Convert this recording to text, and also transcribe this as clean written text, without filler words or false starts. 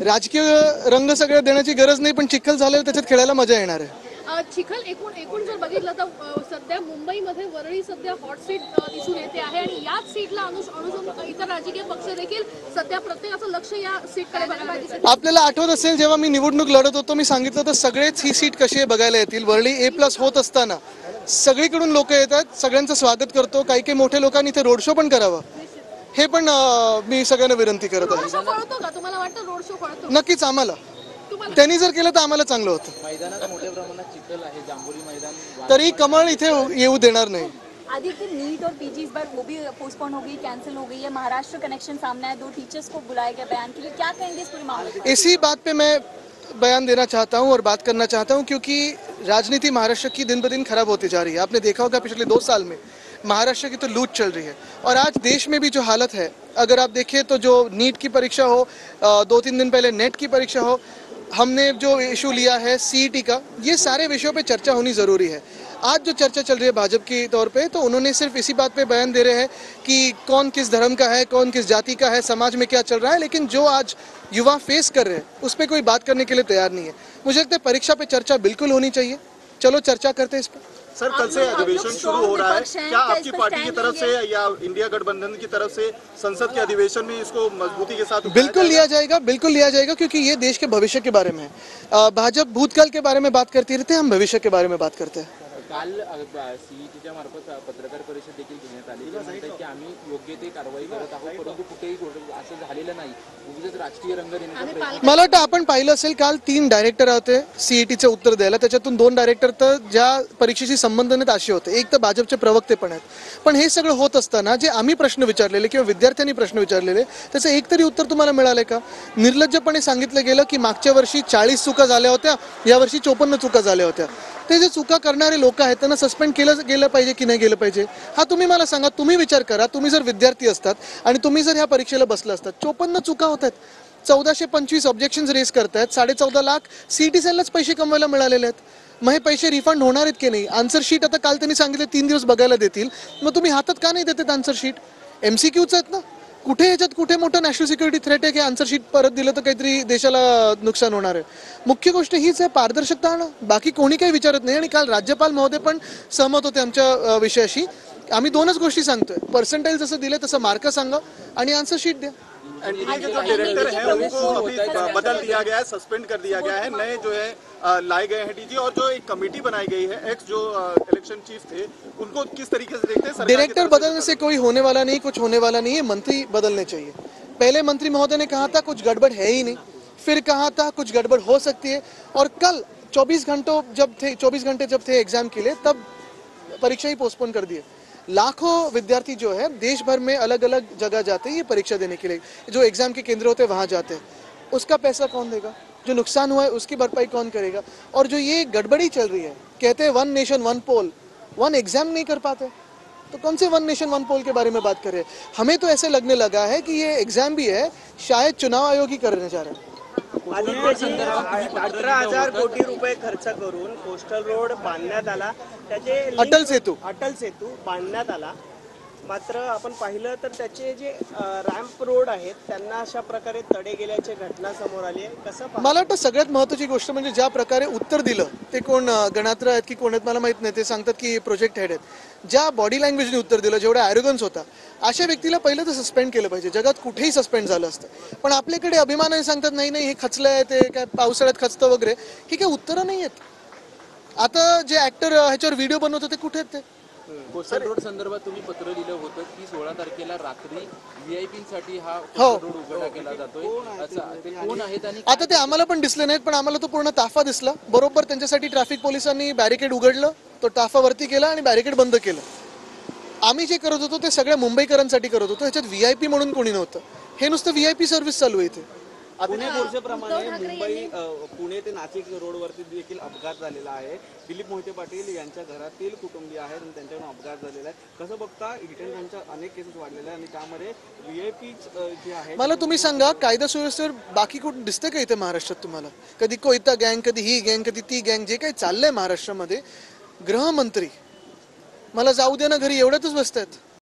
राजकीय रंग सगळे देण्याची गरज नाही, पण चिखल झालेलं त्याच्यात खेळायला मजा येणार आहे. चिखल एकूण जर बघितलं तर सध्या मुंबईमध्ये वरळी सध्या हॉट सीट दिसून येते आहे आणि याच सीटला अनुसरून इतर राजकीय पक्ष देखील सध्या प्रत्येकाचं लक्ष या सीटकडे बघायला दिसत. आपल्याला आठवत असेल जेव्हा मी निवडणूक लढत होतो, मी सांगितलं तर सगळेच ही सीट कशी बघायला येतील. वरळी A+ होत असताना सगळीकडून लोक येतात, सगळ्यांचं स्वागत करतो. काही काही मोठ्या लोकांनी इथे रोड शो पण करावा, हे पण मी सगळ्यांना विनंती करत आहे. तुम्हाला वाटतं रोड शो फळतो? नक्कीच आम्हाला त्यांनी जर केलं तर आम्हाला चांगलं होतं. मैदानात मोठ्या प्रमाणात चिखल आहे, जांभोरी मैदान, तरी कमळ इथे येऊ देणार नाही. आदित्य, नीट और पीजी इस बार वो भी पोस्टपोन हो गई, कैंसिल हो गई है। महाराष्ट्र कनेक्शन सामने है, 2 टीचर्स को बुलाया गया बयान के लिए, क्या कहेंगे इस पूरे मामले पर? इसी बात पे मैं बयान देना चाहता हूं और बात करना चाहता हूं, क्योंकि राजनीति महाराष्ट्र की दिन ब दिन खराब होती जा रही है. आपने देखा होगा पिछले 2 साल में महाराष्ट्र की तो लूट चल रही है, और आज देश में भी जो हालत है, अगर आप देखें तो जो नीट की परीक्षा हो, 2-3 दिन पहले नेट की परीक्षा हो, हमने जो इशू लिया है CET का, ये सारे विषयों पे चर्चा होनी ज़रूरी है. आज जो चर्चा चल रही है भाजपा की तौर पे, तो उन्होंने सिर्फ इसी बात पे बयान दे रहे हैं कि कौन किस धर्म का है, कौन किस जाति का है, समाज में क्या चल रहा है, लेकिन जो आज युवा फेस कर रहे हैं उस पर कोई बात करने के लिए तैयार नहीं है. मुझे लगता है परीक्षा पे चर्चा बिल्कुल होनी चाहिए. चलो चर्चा करते हैं इस पर. सर, कल से अधिवेशन शुरू हो रहा है, क्या आपकी पार्टी की तरफ से या इंडिया गठबंधन की तरफ से संसद के अधिवेशन में इसको मजबूती के साथ बिल्कुल लिया जाएगा, बिल्कुल लिया जाएगा, क्योंकि ये देश के भविष्य के बारे में है. भाजपा भूतकाल के बारे में बात करती रहते हैं, हम भविष्य के बारे में बात करते हैं. काल CETच्या मार्फत पत्रकार परिषद देखील घेण्यात आली, म्हणतात की आम्ही योग्य ते कारवाई करत आहोत, परंतु कुठेही असं झालेलं नाही. उगाच राजकीय रंग देण्याचा मला वाटतं आपण पाहिलं असेल, काल 3 डायरेक्टर होते CETचे उत्तर द्यायला. त्याच्यातून 2 डायरेक्टर तर ज्या परीक्षेशी संबंधित असे होते, एक तर भाजपचे प्रवक्ते पण आहेत. पण हे सगळं होत असताना जे आम्ही प्रश्न विचारलेले किंवा विद्यार्थ्यांनी प्रश्न विचारलेले, त्याचं एक तरी उत्तर तुम्हाला मिळालंय का? निर्लज्जपणे सांगितलं गेलं की मागच्या वर्षी 40 चुका झाल्या होत्या, यावर्षी 54 चुका झाल्या होत्या. ते जे चुका करणारे लोक आहेत त्यांना सस्पेंड केलं गेलं पाहिजे की नाही गेलं पाहिजे, हा तुम्ही मला सांगा. तुम्ही विचार करा, तुम्ही जर विद्यार्थी असतात आणि तुम्ही जर ह्या परीक्षेला बसला असतात, 54 चुका होत आहेत, 1425 ऑब्जेक्शन्स रेज करतायत, 14.5 लाख CET सेललाच पैसे कमवायला मिळालेले आहेत. मग हे पैसे रिफंड होणार आहेत की नाही? आन्सर शीट आता काल त्यांनी सांगितले 3 दिवस बघायला देतील. मग तुम्ही हातात का नाही देतात आन्सर शीट? MCQच आहेत ना. कुठे याच्यात कुठे मोठं नॅशनल सिक्युरिटी थ्रेट आहे की आन्सर शीट परत दिलं तर काहीतरी देशाला नुकसान होणार आहे? मुख्य गोष्ट हीच आहे, पारदर्शकता आणा. बाकी कोणी काही विचारत नाही. आणि काल राज्यपाल महोदय पण सहमत होते आमच्या विषयाशी. आम्ही 2च गोष्टी सांगतोय, पर्सेंटाइल जसं दिलं तसं मार्क सांगा आणि आन्सर शीट द्या. एनडीए के जो डायरेक्टर है उनको अभी बदल दिया गया है, सस्पेंड कर दिया गया है, नए जो है लाए गए हैं DG, और जो एक कमेटी बनाई गई है, एक्स जो इलेक्शन चीफ थे, उनको किस तरीके से देखते हैं? डायरेक्टर बदलने से कोई होने वाला नहीं, कुछ होने वाला नहीं है. मंत्री बदलने चाहिए. पहले मंत्री महोदय ने कहा था कुछ गड़बड़ है ही नहीं, फिर कहा था कुछ गड़बड़ हो सकती है, और कल 24 घंटे जब थे एग्जाम के लिए, तब परीक्षा ही पोस्टपोन कर दिए. लाखों विद्यार्थी जो है देश भर में अलग अलग जगह जाते हैं ये परीक्षा देने के लिए. जो एग्जाम के केंद्र होते हैं वहाँ जाते हैं. उसका पैसा कौन देगा? जो नुकसान हुआ है उसकी भरपाई कौन करेगा? और जो ये गड़बड़ी चल रही है, कहते हैं 1 नेशन 1 पोल, 1 एग्जाम नहीं कर पाते, तो कौन से 1 नेशन 1 पोल के बारे में बात कर रहे हैं? हमें तो ऐसे लगने लगा है कि ये एग्जाम भी है, शायद चुनाव आयोग ही करने जा रहा है. 18,000 कोटी रुपये खर्च करून कोस्टल रोड बांधण्यात आला, त्याचे अटल सेतू बांधण्यात आला. मात्र आपण पाहिलं तर त्याचे जे रॅम्प रोड आहेत त्यांना अशा प्रकारे तडे गेल्याची घटना समोर आली आहे. कसं मला वाटतं सगळ्यात महत्त्वाची गोष्ट म्हणजे ज्या प्रकारे उत्तर दिलं, ते कोण गणात्र आहेत की कोण आहेत मला माहित नाही, ते सांगतात की प्रोजेक्ट हेड आहेत. ज्या बॉडी लँग्वेजने उत्तर दिलं, जेवढा ॲरोगन्स होता, अशा व्यक्तीला पहिलं तर सस्पेंड केलं पाहिजे. जगात कुठेही सस्पेंड झालं असतं, पण आपल्याकडे अभिमानाने सांगतात नाही नाही हे खचलंय, ते काय पावसाळ्यात खचतं वगैरे. ही काय उत्तरं नाही आहेत. आता जे ऍक्टर ह्याच्यावर व्हिडिओ बनवत होते कुठे आहेत ते? कोस्टल रोड संदर्भात तुम्ही पत्र लिहिलं होतं की 16 तारखेला रात्री VIP-साठी हा रोड उघडा केला जातोय, ते कोण आहेत? आणि आता ते आम्हाला पण दिसले नाहीत, पण आम्हाला तो पूर्ण ताफा दिसला. बरोबर त्यांच्यासाठी ट्रॅफिक पोलिसांनी बॅरिकेड उघडलं, तो ताफा वरती केला आणि बॅरिकेड बंद केलं. आम्ही जे करत होतो ते सगळ्या मुंबईकरांसाठी करत होतो. ह्याच्यात VIP म्हणून कोणी नव्हतं. हे नुसतं VIP सर्व्हिस चालू आहे इथे. पुणे बोर्जेप्रमाणे पुणे ते नाशिक रोडवरती देखील अपघात झालेला आहे. दिलीप मोहिते पाटील यांच्या घरातील कुटुंबीय आहेत आणि त्यांच्याकडून अपघात झालेला आहे. कसं बघता, हिट अँड रनच्या अनेक केसेस वाढलेल्या आणि त्यामध्ये VIP जे आहे, मला तुम्ही सांगा, कायदा सुव्यवस्थेवर बाकी कुठं दिसते का इथे महाराष्ट्रात तुम्हाला? कधी कोयता गँग, कधी ही गँग, कधी ती गँग, जे काही चाललंय महाराष्ट्रामध्ये, गृहमंत्री मला जाऊ दे ना घरी एवढ्यातच बसतात.